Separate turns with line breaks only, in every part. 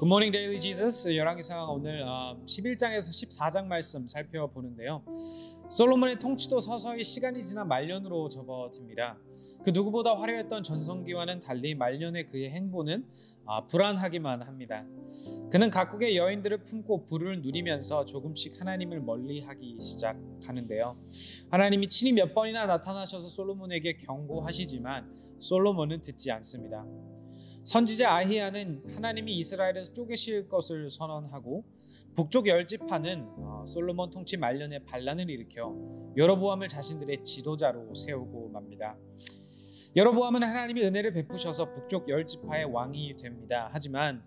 굿모닝 데일리 지저스 열왕기상 오늘 11장에서 14장 말씀 살펴보는데요. 솔로몬의 통치도 서서히 시간이 지나 말년으로 접어듭니다. 그 누구보다 화려했던 전성기와는 달리 말년의 그의 행보는 불안하기만 합니다. 그는 각국의 여인들을 품고 부를 누리면서 조금씩 하나님을 멀리하기 시작하는데요. 하나님이 친히 몇 번이나 나타나셔서 솔로몬에게 경고하시지만 솔로몬은 듣지 않습니다. 선지자 아히야는 하나님이 이스라엘에서 쪼개실 것을 선언하고 북쪽 열지파는 솔로몬 통치 말년에 반란을 일으켜 여로보암을 자신들의 지도자로 세우고 맙니다. 여로보암은 하나님이 은혜를 베푸셔서 북쪽 열지파의 왕이 됩니다. 하지만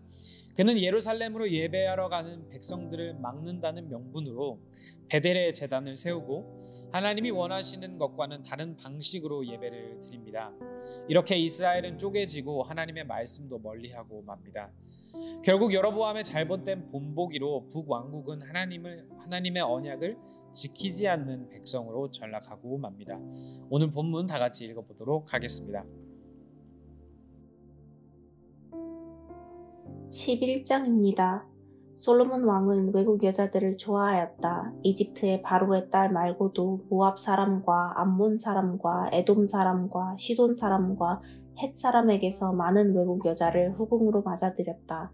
그는 예루살렘으로 예배하러 가는 백성들을 막는다는 명분으로 베델의 제단을 세우고 하나님이 원하시는 것과는 다른 방식으로 예배를 드립니다. 이렇게 이스라엘은 쪼개지고 하나님의 말씀도 멀리하고 맙니다. 결국 여로보암의 잘못된 본보기로 북왕국은 하나님의 언약을 지키지 않는 백성으로 전락하고 맙니다. 오늘 본문 다 같이 읽어보도록 하겠습니다.
11장입니다. 솔로몬 왕은 외국 여자들을 좋아하였다. 이집트의 바로의 딸 말고도 모압 사람과 암몬 사람과 에돔 사람과 시돈 사람과 헷 사람에게서 많은 외국 여자를 후궁으로 맞아들였다.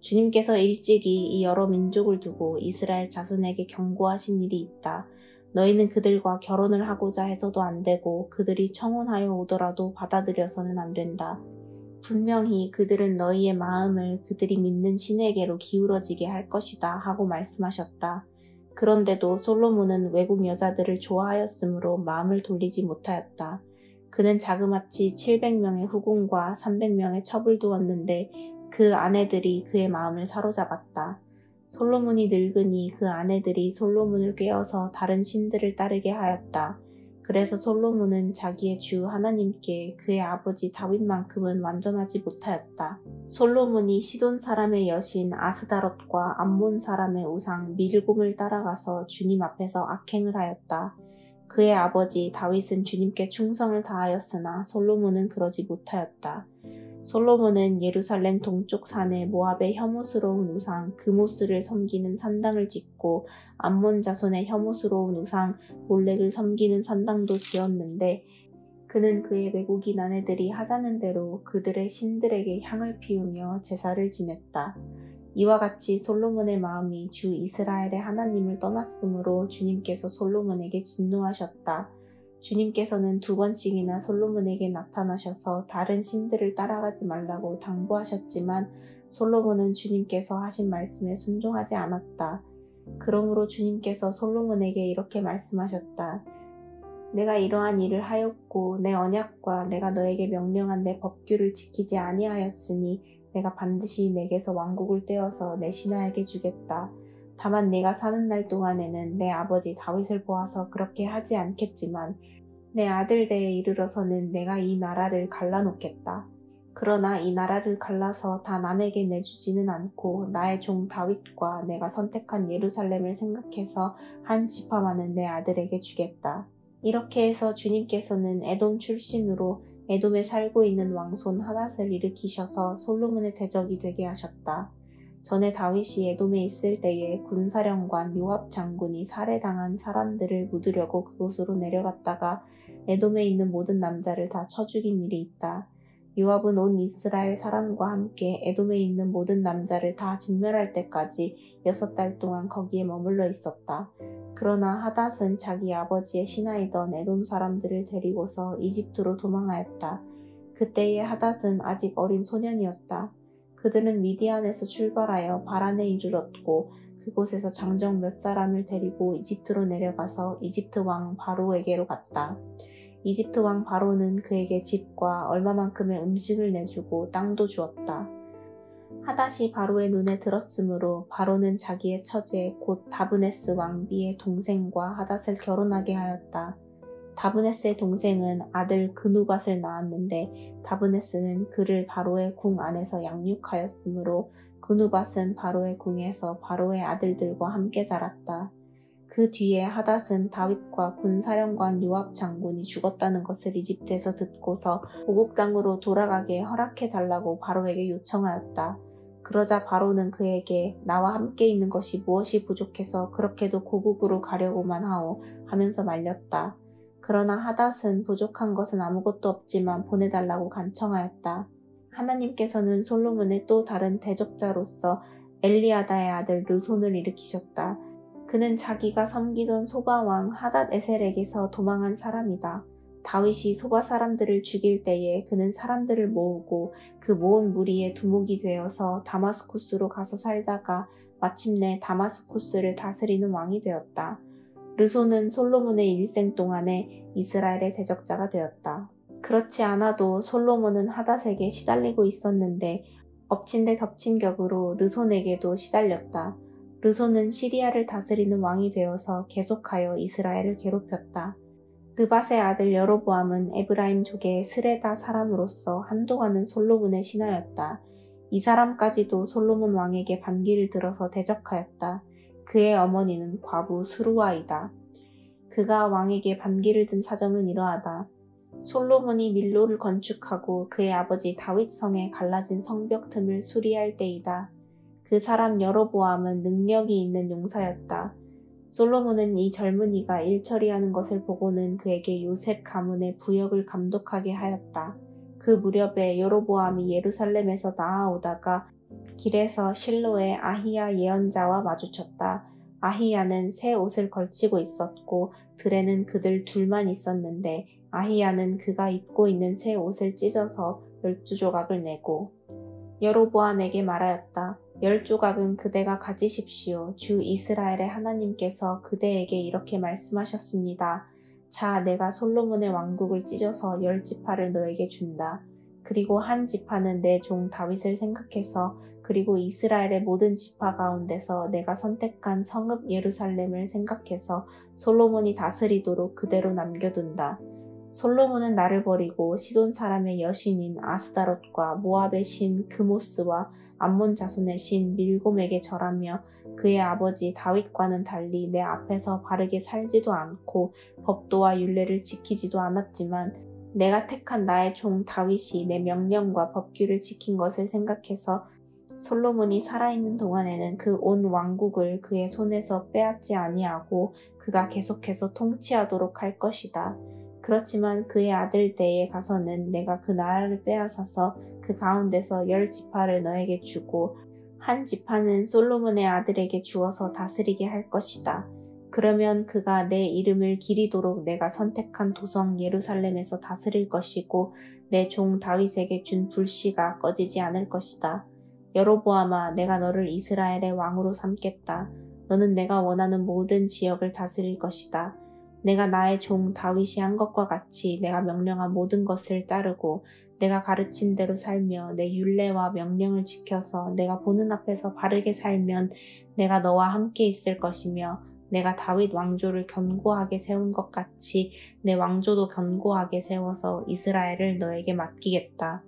주님께서 일찍이 이 여러 민족을 두고 이스라엘 자손에게 경고하신 일이 있다. 너희는 그들과 결혼을 하고자 해서도 안 되고 그들이 청혼하여 오더라도 받아들여서는 안 된다. 분명히 그들은 너희의 마음을 그들이 믿는 신에게로 기울어지게 할 것이다 하고 말씀하셨다. 그런데도 솔로몬은 외국 여자들을 좋아하였으므로 마음을 돌리지 못하였다. 그는 자그마치 700명의 후궁과 300명의 첩을 두었는데 그 아내들이 그의 마음을 사로잡았다. 솔로몬이 늙으니 그 아내들이 솔로몬을 꾀어서 다른 신들을 따르게 하였다. 그래서 솔로몬은 자기의 주 하나님께 그의 아버지 다윗만큼은 완전하지 못하였다. 솔로몬이 시돈 사람의 여신 아스다롯과 암몬 사람의 우상 밀곰을 따라가서 주님 앞에서 악행을 하였다. 그의 아버지 다윗은 주님께 충성을 다하였으나 솔로몬은 그러지 못하였다. 솔로몬은 예루살렘 동쪽 산에 모압의 혐오스러운 우상 그모스를 섬기는 산당을 짓고 암몬 자손의 혐오스러운 우상 몰렉을 섬기는 산당도 지었는데 그는 그의 외국인 아내들이 하자는 대로 그들의 신들에게 향을 피우며 제사를 지냈다. 이와 같이 솔로몬의 마음이 주 이스라엘의 하나님을 떠났으므로 주님께서 솔로몬에게 진노하셨다. 주님께서는 2번씩이나 솔로몬에게 나타나셔서 다른 신들을 따라가지 말라고 당부하셨지만 솔로몬은 주님께서 하신 말씀에 순종하지 않았다. 그러므로 주님께서 솔로몬에게 이렇게 말씀하셨다. 내가 이러한 일을 하였고 내 언약과 내가 너에게 명령한 내 법규를 지키지 아니하였으니 내가 반드시 내게서 왕국을 떼어서 내 신하에게 주겠다. 다만 내가 사는 날 동안에는 내 아버지 다윗을 보아서 그렇게 하지 않겠지만 내 아들 때에 이르러서는 내가 이 나라를 갈라놓겠다. 그러나 이 나라를 갈라서 다 남에게 내주지는 않고 나의 종 다윗과 내가 선택한 예루살렘을 생각해서 한 지파만은 내 아들에게 주겠다. 이렇게 해서 주님께서는 에돔 출신으로 에돔에 살고 있는 왕손 하닷을 일으키셔서 솔로몬의 대적이 되게 하셨다. 전에 다윗이 에돔에 있을 때에 군사령관 요압 장군이 살해당한 사람들을 묻으려고 그곳으로 내려갔다가 에돔에 있는 모든 남자를 다 쳐 죽인 일이 있다. 요압은 온 이스라엘 사람과 함께 에돔에 있는 모든 남자를 다 진멸할 때까지 6달 동안 거기에 머물러 있었다. 그러나 하닷은 자기 아버지의 신하이던 에돔 사람들을 데리고서 이집트로 도망하였다. 그때의 하닷은 아직 어린 소년이었다. 그들은 미디안에서 출발하여 바란에 이르렀고 그곳에서 장정 몇 사람을 데리고 이집트로 내려가서 이집트 왕 바로에게로 갔다. 이집트 왕 바로는 그에게 집과 얼마만큼의 음식을 내주고 땅도 주었다. 하닷이 바로의 눈에 들었으므로 바로는 자기의 처제 곧 다브네스 왕비의 동생과 하닷을 결혼하게 하였다. 다브네스의 동생은 아들 그누밧을 낳았는데 다브네스는 그를 바로의 궁 안에서 양육하였으므로 그누밧은 바로의 궁에서 바로의 아들들과 함께 자랐다. 그 뒤에 하닷은 다윗과 군사령관 요압 장군이 죽었다는 것을 이집트에서 듣고서 고국 땅으로 돌아가게 허락해달라고 바로에게 요청하였다. 그러자 바로는 그에게 나와 함께 있는 것이 무엇이 부족해서 그렇게도 고국으로 가려고만 하오 하면서 말렸다. 그러나 하닷은 부족한 것은 아무것도 없지만 보내달라고 간청하였다. 하나님께서는 솔로몬의 또 다른 대적자로서 엘리아다의 아들 르손을 일으키셨다. 그는 자기가 섬기던 소바왕 하닷 에셀에게서 도망한 사람이다. 다윗이 소바 사람들을 죽일 때에 그는 사람들을 모으고 그 모은 무리의 두목이 되어서 다마스쿠스로 가서 살다가 마침내 다마스쿠스를 다스리는 왕이 되었다. 르손은 솔로몬의 일생 동안에 이스라엘의 대적자가 되었다. 그렇지 않아도 솔로몬은 하닷에게 시달리고 있었는데 엎친 데 덮친 격으로 르손에게도 시달렸다. 르손은 시리아를 다스리는 왕이 되어서 계속하여 이스라엘을 괴롭혔다. 느밧의 아들 여로보암은 에브라임 족의 스레다 사람으로서 한동안은 솔로몬의 신하였다. 이 사람까지도 솔로몬 왕에게 반기를 들어서 대적하였다. 그의 어머니는 과부 수루아이다. 그가 왕에게 반기를 든 사정은 이러하다. 솔로몬이 밀로를 건축하고 그의 아버지 다윗 성에 갈라진 성벽 틈을 수리할 때이다. 그 사람 여로보암은 능력이 있는 용사였다. 솔로몬은 이 젊은이가 일 처리하는 것을 보고는 그에게 요셉 가문의 부역을 감독하게 하였다. 그 무렵에 여로보암이 예루살렘에서 나아오다가 길에서 실로의 아히야 예언자와 마주쳤다. 아히야는 새 옷을 걸치고 있었고 들에는 그들 둘만 있었는데 아히야는 그가 입고 있는 새 옷을 찢어서 12조각을 내고 여로보암에게 말하였다. 10조각은 그대가 가지십시오. 주 이스라엘의 하나님께서 그대에게 이렇게 말씀하셨습니다. 자, 내가 솔로몬의 왕국을 찢어서 10지파를 너에게 준다. 그리고 한 지파는 내 종 다윗을 생각해서 그리고 이스라엘의 모든 지파 가운데서 내가 선택한 성읍 예루살렘을 생각해서 솔로몬이 다스리도록 그대로 남겨둔다. 솔로몬은 나를 버리고 시돈 사람의 여신인 아스다롯과 모압의 신 그모스와 암몬 자손의 신 밀곰에게 절하며 그의 아버지 다윗과는 달리 내 앞에서 바르게 살지도 않고 법도와 율례를 지키지도 않았지만 내가 택한 나의 종 다윗이 내 명령과 법규를 지킨 것을 생각해서 솔로몬이 살아있는 동안에는 그 온 왕국을 그의 손에서 빼앗지 아니하고 그가 계속해서 통치하도록 할 것이다. 그렇지만 그의 아들 때에 가서는 내가 그 나라를 빼앗아서 그 가운데서 10지파를 너에게 주고 한 지파는 솔로몬의 아들에게 주어서 다스리게 할 것이다. 그러면 그가 내 이름을 기리도록 내가 선택한 도성 예루살렘에서 다스릴 것이고 내 종 다윗에게 준 불씨가 꺼지지 않을 것이다. 여로보암아, 내가 너를 이스라엘의 왕으로 삼겠다. 너는 내가 원하는 모든 지역을 다스릴 것이다. 내가 나의 종 다윗이 한 것과 같이 내가 명령한 모든 것을 따르고 내가 가르친 대로 살며 내 율례와 명령을 지켜서 내가 보는 앞에서 바르게 살면 내가 너와 함께 있을 것이며 내가 다윗 왕조를 견고하게 세운 것 같이 내 왕조도 견고하게 세워서 이스라엘을 너에게 맡기겠다.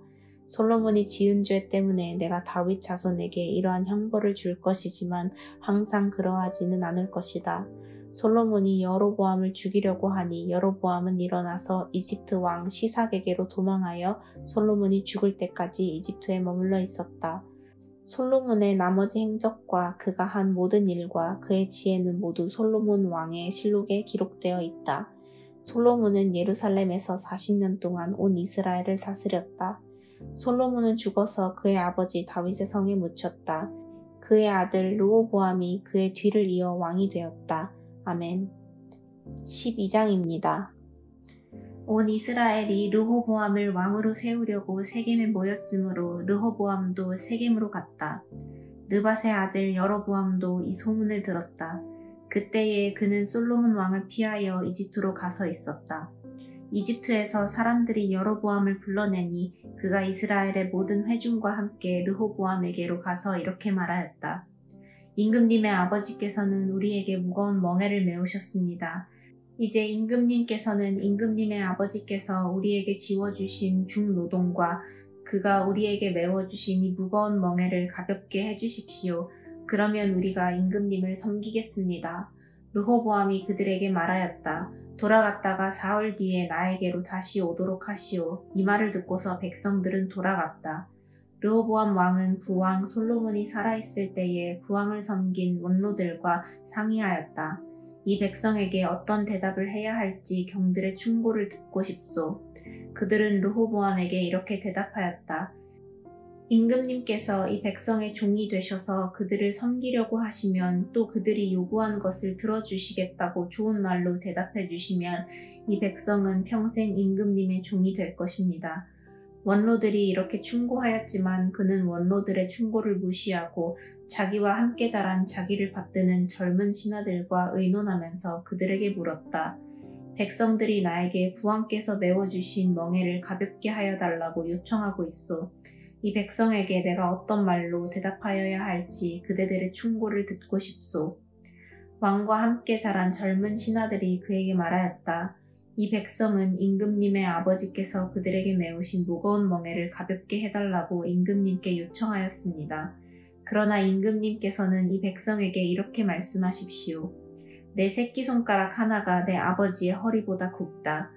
솔로몬이 지은 죄 때문에 내가 다윗 자손에게 이러한 형벌을 줄 것이지만 항상 그러하지는 않을 것이다. 솔로몬이 여로보암을 죽이려고 하니 여로보암은 일어나서 이집트 왕 시삭에게로 도망하여 솔로몬이 죽을 때까지 이집트에 머물러 있었다. 솔로몬의 나머지 행적과 그가 한 모든 일과 그의 지혜는 모두 솔로몬 왕의 실록에 기록되어 있다. 솔로몬은 예루살렘에서 40년 동안 온 이스라엘을 다스렸다. 솔로몬은 죽어서 그의 아버지 다윗의 성에 묻혔다. 그의 아들 르호보암이 그의 뒤를 이어 왕이 되었다. 아멘. 12장입니다. 온 이스라엘이 르호보암을 왕으로 세우려고 세겜에 모였으므로 르호보암도 세겜으로 갔다. 느밧의 아들 여로보암도 이 소문을 들었다. 그때에 그는 솔로몬 왕을 피하여 이집트로 가서 있었다. 이집트에서 사람들이 여로보암을 불러내니 그가 이스라엘의 모든 회중과 함께 르호보암에게로 가서 이렇게 말하였다. 임금님의 아버지께서는 우리에게 무거운 멍에를 메우셨습니다. 이제 임금님께서는 임금님의 아버지께서 우리에게 지워주신 중노동과 그가 우리에게 메워주신 이 무거운 멍에를 가볍게 해주십시오. 그러면 우리가 임금님을 섬기겠습니다. 르호보암이 그들에게 말하였다. 돌아갔다가 사흘 뒤에 나에게로 다시 오도록 하시오. 이 말을 듣고서 백성들은 돌아갔다. 르호보암 왕은 부왕 솔로몬이 살아있을 때에 부왕을 섬긴 원로들과 상의하였다. 이 백성에게 어떤 대답을 해야 할지 경들의 충고를 듣고 싶소. 그들은 르호보암에게 이렇게 대답하였다. 임금님께서 이 백성의 종이 되셔서 그들을 섬기려고 하시면 또 그들이 요구한 것을 들어주시겠다고 좋은 말로 대답해 주시면 이 백성은 평생 임금님의 종이 될 것입니다. 원로들이 이렇게 충고하였지만 그는 원로들의 충고를 무시하고 자기와 함께 자란 자기를 받드는 젊은 신하들과 의논하면서 그들에게 물었다. 백성들이 나에게 부왕께서 메워주신 멍에를 가볍게 하여 달라고 요청하고 있소. 이 백성에게 내가 어떤 말로 대답하여야 할지 그대들의 충고를 듣고 싶소. 왕과 함께 자란 젊은 신하들이 그에게 말하였다. 이 백성은 임금님의 아버지께서 그들에게 메우신 무거운 멍에를 가볍게 해달라고 임금님께 요청하였습니다. 그러나 임금님께서는 이 백성에게 이렇게 말씀하십시오. 내 새끼손가락 하나가 내 아버지의 허리보다 굵다.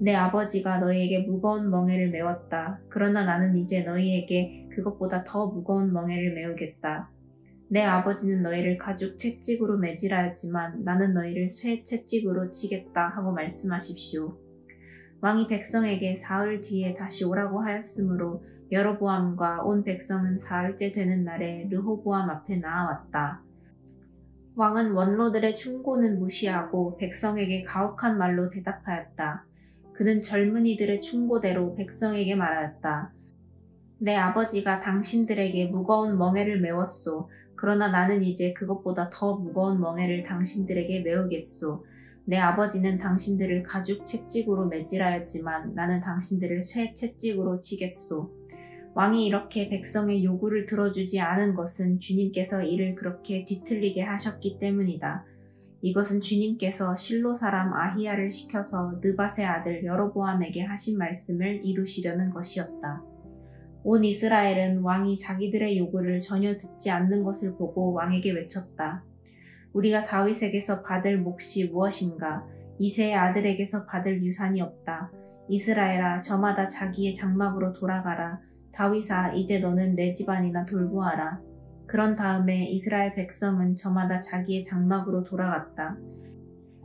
내 아버지가 너희에게 무거운 멍에를 메웠다. 그러나 나는 이제 너희에게 그것보다 더 무거운 멍에를 메우겠다. 내 아버지는 너희를 가죽 채찍으로 매질하였지만 나는 너희를 쇠 채찍으로 치겠다 하고 말씀하십시오. 왕이 백성에게 사흘 뒤에 다시 오라고 하였으므로 여로보암과 온 백성은 사흘째 되는 날에 르호보암 앞에 나아왔다. 왕은 원로들의 충고는 무시하고 백성에게 가혹한 말로 대답하였다. 그는 젊은이들의 충고대로 백성에게 말하였다. 내 아버지가 당신들에게 무거운 멍에를 메웠소. 그러나 나는 이제 그것보다 더 무거운 멍에를 당신들에게 메우겠소. 내 아버지는 당신들을 가죽 채찍으로 매질하였지만 나는 당신들을 쇠 채찍으로 치겠소. 왕이 이렇게 백성의 요구를 들어주지 않은 것은 주님께서 이를 그렇게 뒤틀리게 하셨기 때문이다. 이것은 주님께서 실로 사람 아히야를 시켜서 느밧의 아들 여로보암에게 하신 말씀을 이루시려는 것이었다. 온 이스라엘은 왕이 자기들의 요구를 전혀 듣지 않는 것을 보고 왕에게 외쳤다. 우리가 다윗에게서 받을 몫이 무엇인가? 이새의 아들에게서 받을 유산이 없다. 이스라엘아, 저마다 자기의 장막으로 돌아가라. 다윗아, 이제 너는 내 집안이나 돌보아라. 그런 다음에 이스라엘 백성은 저마다 자기의 장막으로 돌아갔다.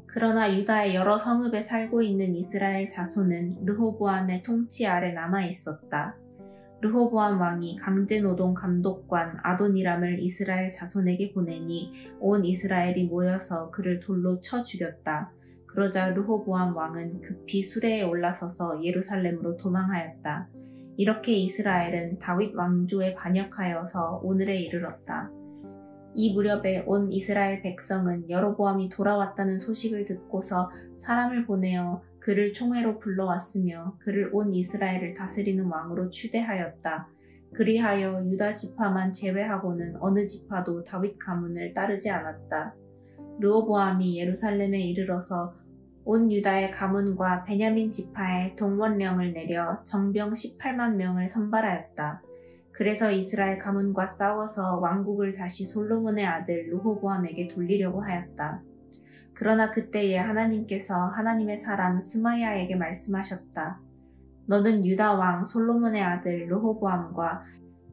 그러나 유다의 여러 성읍에 살고 있는 이스라엘 자손은 르호보암의 통치 아래 남아 있었다. 르호보암 왕이 강제노동 감독관 아도니람을 이스라엘 자손에게 보내니 온 이스라엘이 모여서 그를 돌로 쳐 죽였다. 그러자 르호보암 왕은 급히 수레에 올라서서 예루살렘으로 도망하였다. 이렇게 이스라엘은 다윗 왕조에 반역하여서 오늘에 이르렀다. 이 무렵에 온 이스라엘 백성은 여로보암이 돌아왔다는 소식을 듣고서 사람을 보내어 그를 총회로 불러왔으며 그를 온 이스라엘을 다스리는 왕으로 추대하였다. 그리하여 유다 지파만 제외하고는 어느 지파도 다윗 가문을 따르지 않았다. 르호보암이 예루살렘에 이르러서 온 유다의 가문과 베냐민 지파에 동원령을 내려 정병 18만 명을 선발하였다. 그래서 이스라엘 가문과 싸워서 왕국을 다시 솔로몬의 아들 르호보암에게 돌리려고 하였다. 그러나 그때에 하나님께서 하나님의 사람 스마야에게 말씀하셨다. 너는 유다 왕 솔로몬의 아들 르호보암과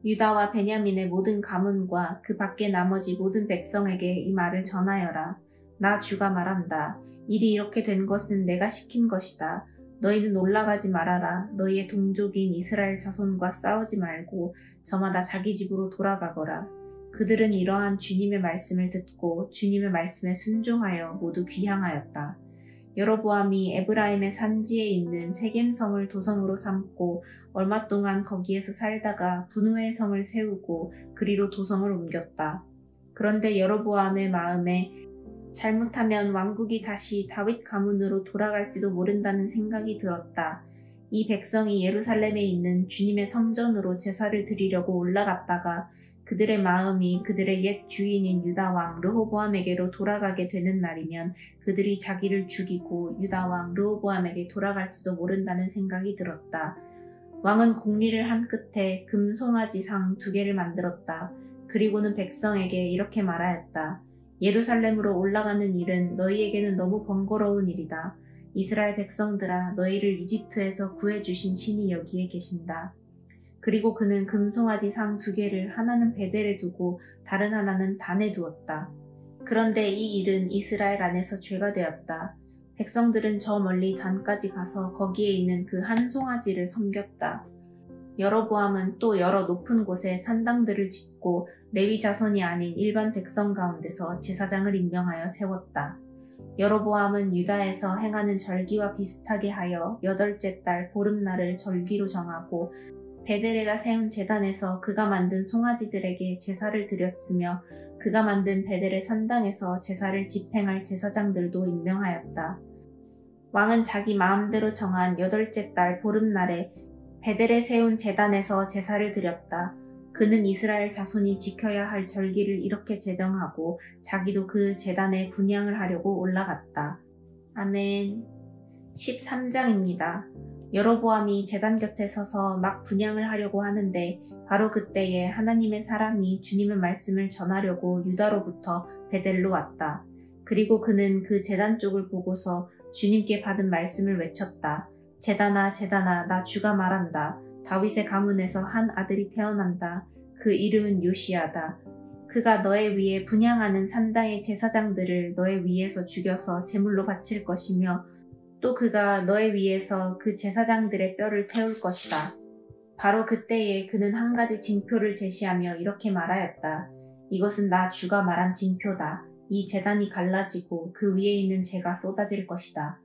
유다와 베냐민의 모든 가문과 그 밖의 나머지 모든 백성에게 이 말을 전하여라. 나 주가 말한다. 일이 이렇게 된 것은 내가 시킨 것이다. 너희는 올라가지 말아라. 너희의 동족인 이스라엘 자손과 싸우지 말고 저마다 자기 집으로 돌아가거라. 그들은 이러한 주님의 말씀을 듣고 주님의 말씀에 순종하여 모두 귀향하였다. 여로보암이 에브라임의 산지에 있는 세겜성을 도성으로 삼고 얼마 동안 거기에서 살다가 브누엘 성을 세우고 그리로 도성을 옮겼다. 그런데 여로보암의 마음에 잘못하면 왕국이 다시 다윗 가문으로 돌아갈지도 모른다는 생각이 들었다. 이 백성이 예루살렘에 있는 주님의 성전으로 제사를 드리려고 올라갔다가 그들의 마음이 그들의 옛 주인인 유다 왕 르호보암에게로 돌아가게 되는 날이면 그들이 자기를 죽이고 유다 왕 르호보암에게 돌아갈지도 모른다는 생각이 들었다. 왕은 공리를 한 끝에 금 송아지상 2개를 만들었다. 그리고는 백성에게 이렇게 말하였다. 예루살렘으로 올라가는 일은 너희에게는 너무 번거로운 일이다. 이스라엘 백성들아, 너희를 이집트에서 구해주신 신이 여기에 계신다. 그리고 그는 금송아지 상 2개를 하나는 베델에 두고 다른 하나는 단에 두었다. 그런데 이 일은 이스라엘 안에서 죄가 되었다. 백성들은 저 멀리 단까지 가서 거기에 있는 그 한 송아지를 섬겼다. 여로보암은 또 여러 높은 곳에 산당들을 짓고 레위 자손이 아닌 일반 백성 가운데서 제사장을 임명하여 세웠다. 여로보암은 유다에서 행하는 절기와 비슷하게 하여 8째 달 보름날을 절기로 정하고 베델에다 세운 제단에서 그가 만든 송아지들에게 제사를 드렸으며 그가 만든 베델의 산당에서 제사를 집행할 제사장들도 임명하였다. 왕은 자기 마음대로 정한 8째 달 보름날에 베델에 세운 제단에서 제사를 드렸다. 그는 이스라엘 자손이 지켜야 할 절기를 이렇게 제정하고 자기도 그 제단에 분향을 하려고 올라갔다. 아멘. 13장입니다. 여로보암이 제단 곁에 서서 막 분향을 하려고 하는데 바로 그때에 하나님의 사람이 주님의 말씀을 전하려고 유다로부터 베델로 왔다. 그리고 그는 그 제단 쪽을 보고서 주님께 받은 말씀을 외쳤다. 제단아 제단아 나 주가 말한다. 다윗의 가문에서 한 아들이 태어난다. 그 이름은 요시야다. 그가 너의 위에 분향하는 산당의 제사장들을 너의 위에서 죽여서 제물로 바칠 것이며 또 그가 너의 위에서 그 제사장들의 뼈를 태울 것이다. 바로 그때에 그는 한 가지 징표를 제시하며 이렇게 말하였다. 이것은 나 주가 말한 징표다. 이 제단이 갈라지고 그 위에 있는 재가 쏟아질 것이다.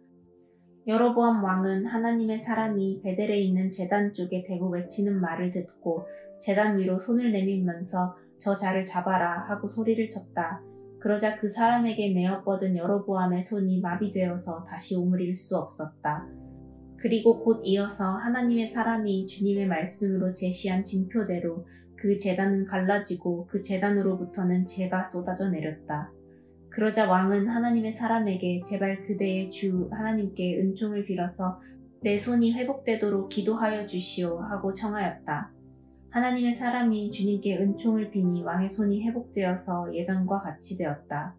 여로보암 왕은 하나님의 사람이 베델에 있는 제단 쪽에 대고 외치는 말을 듣고 제단 위로 손을 내밀면서 저 자를 잡아라 하고 소리를 쳤다. 그러자 그 사람에게 내어 뻗은 여로보암의 손이 마비되어서 다시 오므릴 수 없었다. 그리고 곧 이어서 하나님의 사람이 주님의 말씀으로 제시한 징표대로 그 제단은 갈라지고 그 제단으로부터는 재가 쏟아져 내렸다. 그러자 왕은 하나님의 사람에게 제발 그대의 주 하나님께 은총을 빌어서 내 손이 회복되도록 기도하여 주시오 하고 청하였다. 하나님의 사람이 주님께 은총을 비니 왕의 손이 회복되어서 예전과 같이 되었다.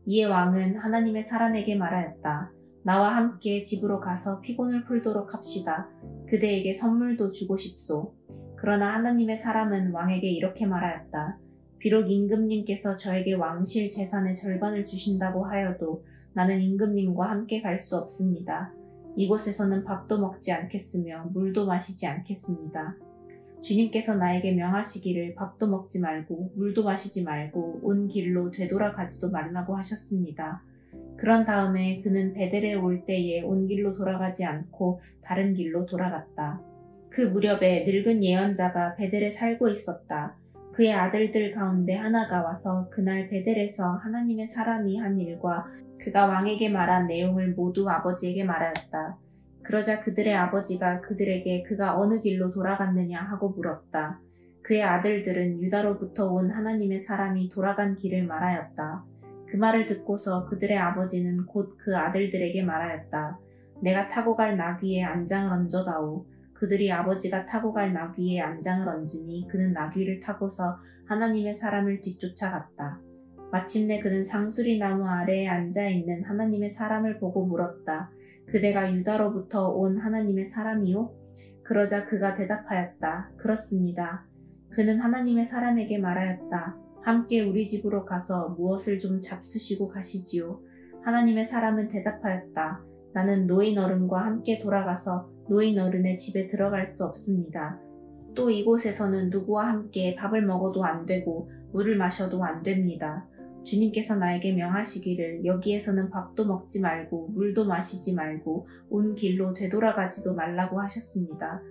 이에 왕은 하나님의 사람에게 말하였다. 나와 함께 집으로 가서 피곤을 풀도록 합시다. 그대에게 선물도 주고 싶소. 그러나 하나님의 사람은 왕에게 이렇게 말하였다. 비록 임금님께서 저에게 왕실 재산의 절반을 주신다고 하여도 나는 임금님과 함께 갈 수 없습니다. 이곳에서는 밥도 먹지 않겠으며 물도 마시지 않겠습니다. 주님께서 나에게 명하시기를 밥도 먹지 말고 물도 마시지 말고 온 길로 되돌아가지도 말라고 하셨습니다. 그런 다음에 그는 베델에 올 때에 온 길로 돌아가지 않고 다른 길로 돌아갔다. 그 무렵에 늙은 예언자가 베델에 살고 있었다. 그의 아들들 가운데 하나가 와서 그날 베델에서 하나님의 사람이 한 일과 그가 왕에게 말한 내용을 모두 아버지에게 말하였다. 그러자 그들의 아버지가 그들에게 그가 어느 길로 돌아갔느냐 하고 물었다. 그의 아들들은 유다로부터 온 하나님의 사람이 돌아간 길을 말하였다. 그 말을 듣고서 그들의 아버지는 곧 그 아들들에게 말하였다. 내가 타고 갈 나귀에 안장을 얹어다오. 그들이 아버지가 타고 갈 나귀에 안장을 얹으니 그는 나귀를 타고서 하나님의 사람을 뒤쫓아갔다. 마침내 그는 상수리 나무 아래에 앉아있는 하나님의 사람을 보고 물었다. 그대가 유다로부터 온 하나님의 사람이요? 그러자 그가 대답하였다. 그렇습니다. 그는 하나님의 사람에게 말하였다. 함께 우리 집으로 가서 무엇을 좀 잡수시고 가시지요. 하나님의 사람은 대답하였다. 나는 노인 어른과 함께 돌아가서 노인 어른의 집에 들어갈 수 없습니다. 또 이곳에서는 누구와 함께 밥을 먹어도 안 되고 물을 마셔도 안 됩니다. 주님께서 나에게 명하시기를 여기에서는 밥도 먹지 말고 물도 마시지 말고 온 길로 되돌아가지도 말라고 하셨습니다.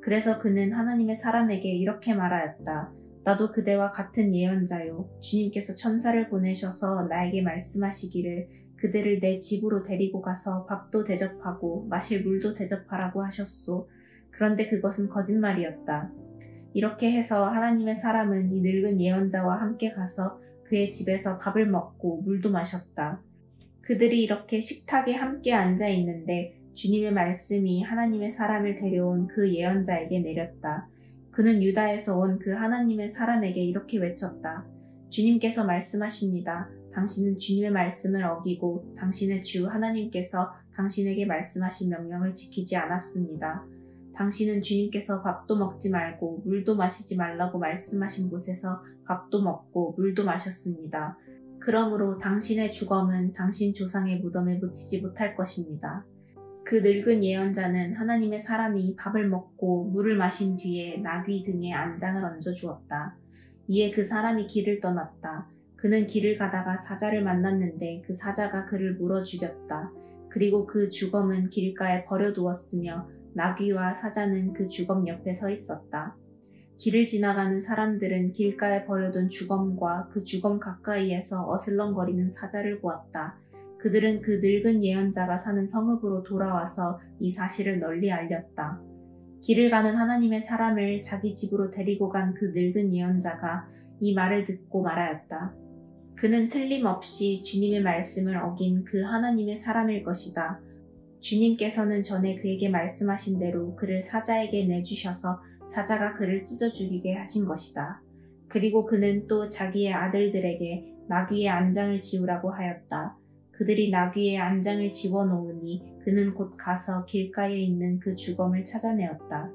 그래서 그는 하나님의 사람에게 이렇게 말하였다. 나도 그대와 같은 예언자요. 주님께서 천사를 보내셔서 나에게 말씀하시기를 그대를 내 집으로 데리고 가서 밥도 대접하고 마실 물도 대접하라고 하셨소. 그런데 그것은 거짓말이었다. 이렇게 해서 하나님의 사람은 이 늙은 예언자와 함께 가서 그의 집에서 밥을 먹고 물도 마셨다. 그들이 이렇게 식탁에 함께 앉아 있는데 주님의 말씀이 하나님의 사람을 데려온 그 예언자에게 내렸다. 그는 유다에서 온 그 하나님의 사람에게 이렇게 외쳤다. 주님께서 말씀하십니다. 당신은 주님의 말씀을 어기고 당신의 주 하나님께서 당신에게 말씀하신 명령을 지키지 않았습니다. 당신은 주님께서 밥도 먹지 말고 물도 마시지 말라고 말씀하신 곳에서 밥도 먹고 물도 마셨습니다. 그러므로 당신의 주검은 당신 조상의 무덤에 묻히지 못할 것입니다. 그 늙은 예언자는 하나님의 사람이 밥을 먹고 물을 마신 뒤에 나귀 등에 안장을 얹어 주었다. 이에 그 사람이 길을 떠났다. 그는 길을 가다가 사자를 만났는데 그 사자가 그를 물어 죽였다. 그리고 그 주검은 길가에 버려두었으며 나귀와 사자는 그 주검 옆에 서 있었다. 길을 지나가는 사람들은 길가에 버려둔 주검과 그 주검 가까이에서 어슬렁거리는 사자를 보았다. 그들은 그 늙은 예언자가 사는 성읍으로 돌아와서 이 사실을 널리 알렸다. 길을 가는 하나님의 사람을 자기 집으로 데리고 간 그 늙은 예언자가 이 말을 듣고 말하였다. 그는 틀림없이 주님의 말씀을 어긴 그 하나님의 사람일 것이다. 주님께서는 전에 그에게 말씀하신 대로 그를 사자에게 내주셔서 사자가 그를 찢어 죽이게 하신 것이다. 그리고 그는 또 자기의 아들들에게 나귀의 안장을 지우라고 하였다. 그들이 나귀의 안장을 지워놓으니 그는 곧 가서 길가에 있는 그 주검을 찾아내었다.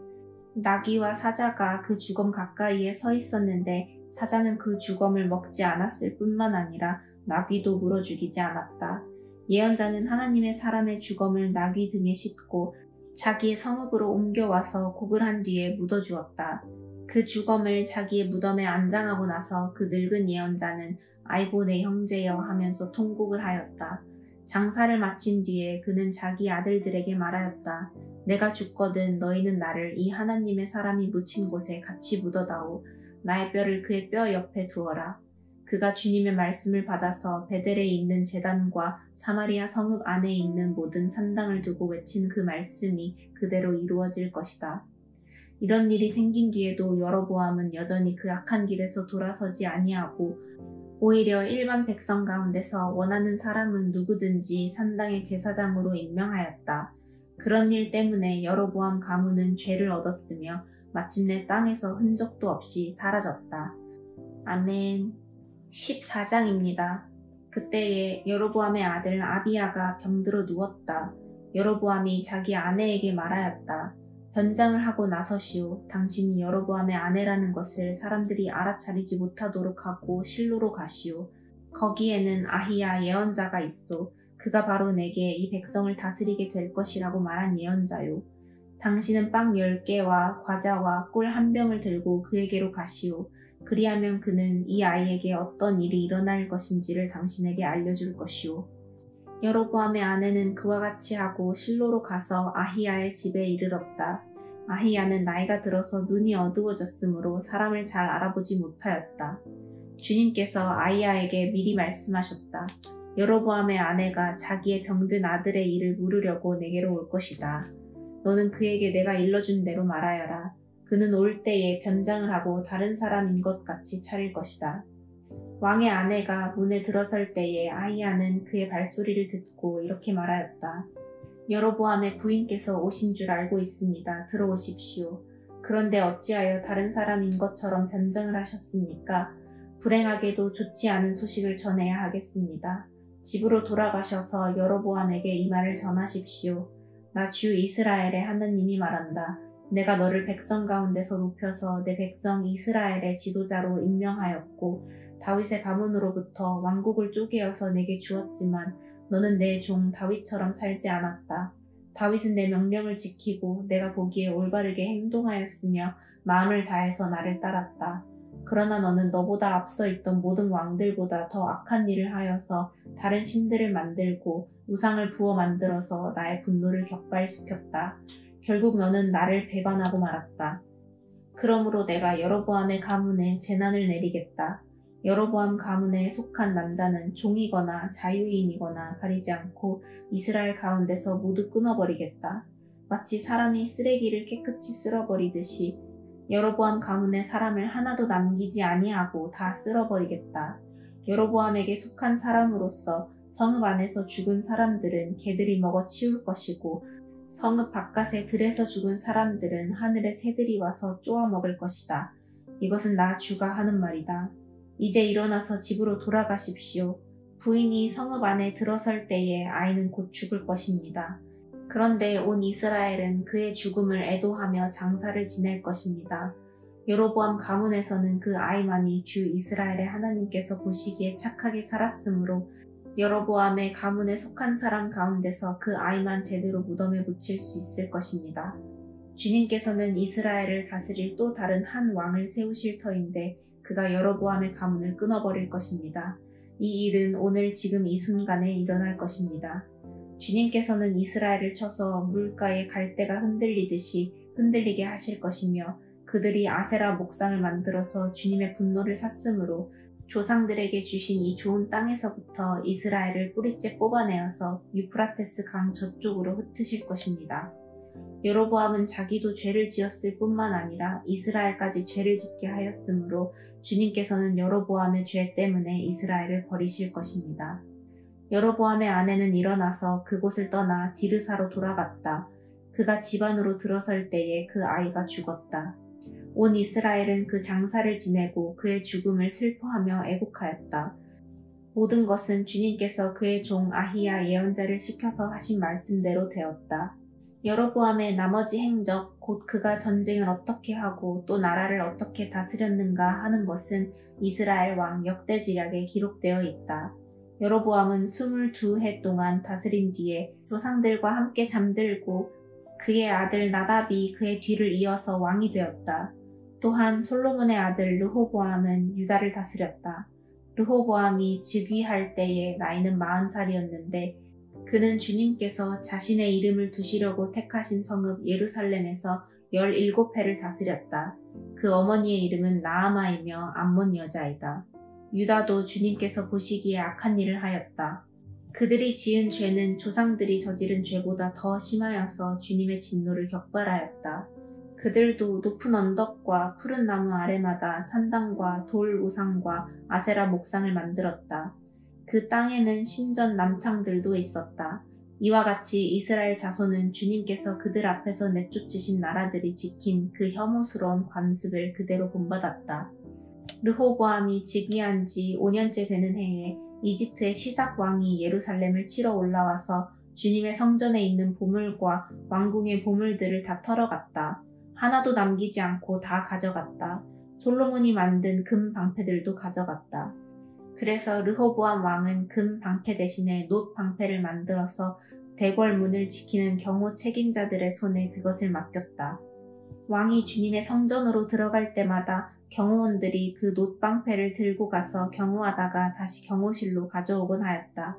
나귀와 사자가 그 주검 가까이에 서 있었는데 사자는 그 주검을 먹지 않았을 뿐만 아니라 나귀도 물어 죽이지 않았다. 예언자는 하나님의 사람의 주검을 나귀 등에 싣고 자기의 성읍으로 옮겨와서 곡을 한 뒤에 묻어주었다. 그 주검을 자기의 무덤에 안장하고 나서 그 늙은 예언자는 아이고 내 형제여 하면서 통곡을 하였다. 장사를 마친 뒤에 그는 자기 아들들에게 말하였다. 내가 죽거든 너희는 나를 이 하나님의 사람이 묻힌 곳에 같이 묻어다오. 나의 뼈를 그의 뼈 옆에 두어라. 그가 주님의 말씀을 받아서 베델에 있는 제단과 사마리아 성읍 안에 있는 모든 산당을 두고 외친 그 말씀이 그대로 이루어질 것이다. 이런 일이 생긴 뒤에도 여로보암은 여전히 그 악한 길에서 돌아서지 아니하고 오히려 일반 백성 가운데서 원하는 사람은 누구든지 산당의 제사장으로 임명하였다. 그런 일 때문에 여로보암 가문은 죄를 얻었으며 마침내 땅에서 흔적도 없이 사라졌다. 아멘. 14장입니다. 그때에 여로보암의 아들 아비야가 병들어 누웠다. 여로보암이 자기 아내에게 말하였다. 변장을 하고 나서시오. 당신이 여로보암의 아내라는 것을 사람들이 알아차리지 못하도록 하고 실로로 가시오. 거기에는 아히야 예언자가 있소. 그가 바로 내게 이 백성을 다스리게 될 것이라고 말한 예언자요. 당신은 빵 10개와 과자와 꿀 1병을 들고 그에게로 가시오. 그리하면 그는 이 아이에게 어떤 일이 일어날 것인지를 당신에게 알려줄 것이오. 여로보암의 아내는 그와 같이 하고 실로로 가서 아히야의 집에 이르렀다. 아히야는 나이가 들어서 눈이 어두워졌으므로 사람을 잘 알아보지 못하였다. 주님께서 아히야에게 미리 말씀하셨다. 여로보암의 아내가 자기의 병든 아들의 일을 물으려고 내게로 올 것이다. 너는 그에게 내가 일러준 대로 말하여라. 그는 올 때에 변장을 하고 다른 사람인 것 같이 차릴 것이다. 왕의 아내가 문에 들어설 때에 아히야는 그의 발소리를 듣고 이렇게 말하였다. 여로보암의 부인께서 오신 줄 알고 있습니다. 들어오십시오. 그런데 어찌하여 다른 사람인 것처럼 변장을 하셨습니까? 불행하게도 좋지 않은 소식을 전해야 하겠습니다. 집으로 돌아가셔서 여로보암에게 이 말을 전하십시오. 나 주 이스라엘의 하나님이 말한다. 내가 너를 백성 가운데서 높여서 내 백성 이스라엘의 지도자로 임명하였고 다윗의 가문으로부터 왕국을 쪼개어서 내게 주었지만 너는 내 종 다윗처럼 살지 않았다. 다윗은 내 명령을 지키고 내가 보기에 올바르게 행동하였으며 마음을 다해서 나를 따랐다. 그러나 너는 너보다 앞서 있던 모든 왕들보다 더 악한 일을 하여서 다른 신들을 만들고 우상을 부어 만들어서 나의 분노를 격발시켰다. 결국 너는 나를 배반하고 말았다. 그러므로 내가 여로보암의 가문에 재난을 내리겠다. 여로보암 가문에 속한 남자는 종이거나 자유인이거나 가리지 않고 이스라엘 가운데서 모두 끊어버리겠다. 마치 사람이 쓰레기를 깨끗이 쓸어버리듯이 여로보암 가문의 사람을 하나도 남기지 아니하고 다 쓸어버리겠다. 여로보암에게 속한 사람으로서 성읍 안에서 죽은 사람들은 개들이 먹어 치울 것이고 성읍 바깥의 들에서 죽은 사람들은 하늘의 새들이 와서 쪼아 먹을 것이다. 이것은 나 주가 하는 말이다. 이제 일어나서 집으로 돌아가십시오. 부인이 성읍 안에 들어설 때에 아이는 곧 죽을 것입니다. 그런데 온 이스라엘은 그의 죽음을 애도하며 장사를 지낼 것입니다. 여로보암 가문에서는 그 아이만이 주 이스라엘의 하나님께서 보시기에 착하게 살았으므로 여로보암의 가문에 속한 사람 가운데서 그 아이만 제대로 무덤에 묻힐 수 있을 것입니다. 주님께서는 이스라엘을 다스릴 또 다른 한 왕을 세우실 터인데 그가 여로보암의 가문을 끊어버릴 것입니다. 이 일은 오늘 지금 이 순간에 일어날 것입니다. 주님께서는 이스라엘을 쳐서 물가에 갈대가 흔들리듯이 흔들리게 하실 것이며 그들이 아세라 목상을 만들어서 주님의 분노를 샀으므로 조상들에게 주신 이 좋은 땅에서부터 이스라엘을 뿌리째 뽑아내어서 유프라테스 강 저쪽으로 흩으실 것입니다. 여로보암은 자기도 죄를 지었을 뿐만 아니라 이스라엘까지 죄를 짓게 하였으므로 주님께서는 여로보암의 죄 때문에 이스라엘을 버리실 것입니다. 여로보암의 아내는 일어나서 그곳을 떠나 디르사로 돌아갔다. 그가 집 안으로 들어설 때에 그 아이가 죽었다. 온 이스라엘은 그 장사를 지내고 그의 죽음을 슬퍼하며 애곡하였다. 모든 것은 주님께서 그의 종 아히야 예언자를 시켜서 하신 말씀대로 되었다. 여로보암의 나머지 행적, 곧 그가 전쟁을 어떻게 하고 또 나라를 어떻게 다스렸는가 하는 것은 이스라엘 왕 역대지략에 기록되어 있다. 여로보암은 22해 동안 다스린 뒤에 조상들과 함께 잠들고 그의 아들 나답이 그의 뒤를 이어서 왕이 되었다. 또한 솔로몬의 아들 르호보암은 유다를 다스렸다. 르호보암이 즉위할 때에 나이는 40살이었는데 그는 주님께서 자신의 이름을 두시려고 택하신 성읍 예루살렘에서 17해를 다스렸다. 그 어머니의 이름은 나아마이며 암몬 여자이다. 유다도 주님께서 보시기에 악한 일을 하였다. 그들이 지은 죄는 조상들이 저지른 죄보다 더 심하여서 주님의 진노를 격발하였다. 그들도 높은 언덕과 푸른 나무 아래마다 산당과 돌 우상과 아세라 목상을 만들었다. 그 땅에는 신전 남창들도 있었다. 이와 같이 이스라엘 자손은 주님께서 그들 앞에서 내쫓으신 나라들이 지킨 그 혐오스러운 관습을 그대로 본받았다. 르호보암이 즉위한 지 5년째 되는 해에 이집트의 시삭 왕이 예루살렘을 치러 올라와서 주님의 성전에 있는 보물과 왕궁의 보물들을 다 털어갔다. 하나도 남기지 않고 다 가져갔다. 솔로몬이 만든 금 방패들도 가져갔다. 그래서 르호보암 왕은 금 방패 대신에 놋 방패를 만들어서 대궐문을 지키는 경호 책임자들의 손에 그것을 맡겼다. 왕이 주님의 성전으로 들어갈 때마다 경호원들이 그 놋 방패를 들고 가서 경호하다가 다시 경호실로 가져오곤 하였다.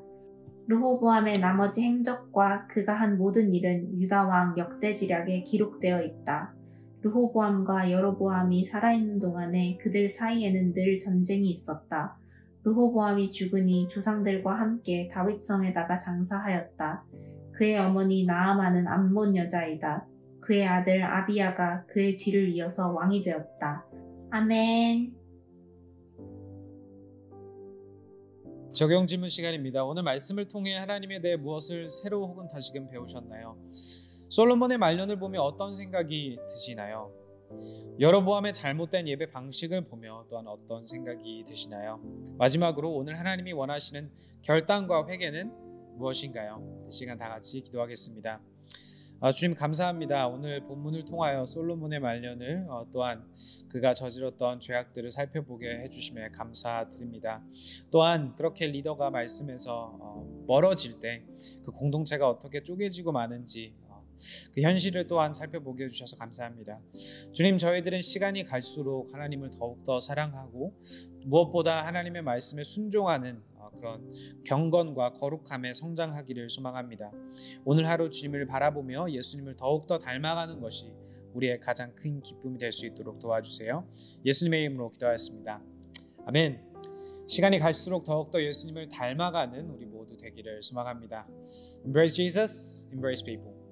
르호보암의 나머지 행적과 그가 한 모든 일은 유다 왕 역대지략에 기록되어 있다. 르호보암과 여로보암이 살아있는 동안에 그들 사이에는 늘 전쟁이 있었다. 르호보암이 죽으니 조상들과 함께 다윗성에다가 장사하였다. 그의 어머니 나아마는 암몬 여자이다. 그의 아들 아비야가 그의 뒤를 이어서 왕이 되었다. 아멘.
적용 질문 시간입니다. 오늘 말씀을 통해 하나님에 대해 무엇을 새로 혹은 다시금 배우셨나요? 솔로몬의 말년을 보며 어떤 생각이 드시나요? 여로보암의 잘못된 예배 방식을 보며 또한 어떤 생각이 드시나요? 마지막으로 오늘 하나님이 원하시는 결단과 회개는 무엇인가요? 이 시간 다 같이 기도하겠습니다. 주님 감사합니다. 오늘 본문을 통하여 솔로몬의 말년을 또한 그가 저질렀던 죄악들을 살펴보게 해주심에 감사드립니다. 또한 그렇게 리더가 말씀에서 멀어질 때 그 공동체가 어떻게 쪼개지고 마는지 그 현실을 또한 살펴보게 해주셔서 감사합니다. 주님, 저희들은 시간이 갈수록 하나님을 더욱더 사랑하고 무엇보다 하나님의 말씀에 순종하는 그런 경건과 거룩함에 성장하기를 소망합니다. 오늘 하루 주님을 바라보며 예수님을 더욱더 닮아가는 것이 우리의 가장 큰 기쁨이 될 수 있도록 도와주세요. 예수님의 이름으로 기도하였습니다. 아멘. 시간이 갈수록 더욱더 예수님을 닮아가는 우리 모두 되기를 소망합니다. Embrace Jesus, embrace people.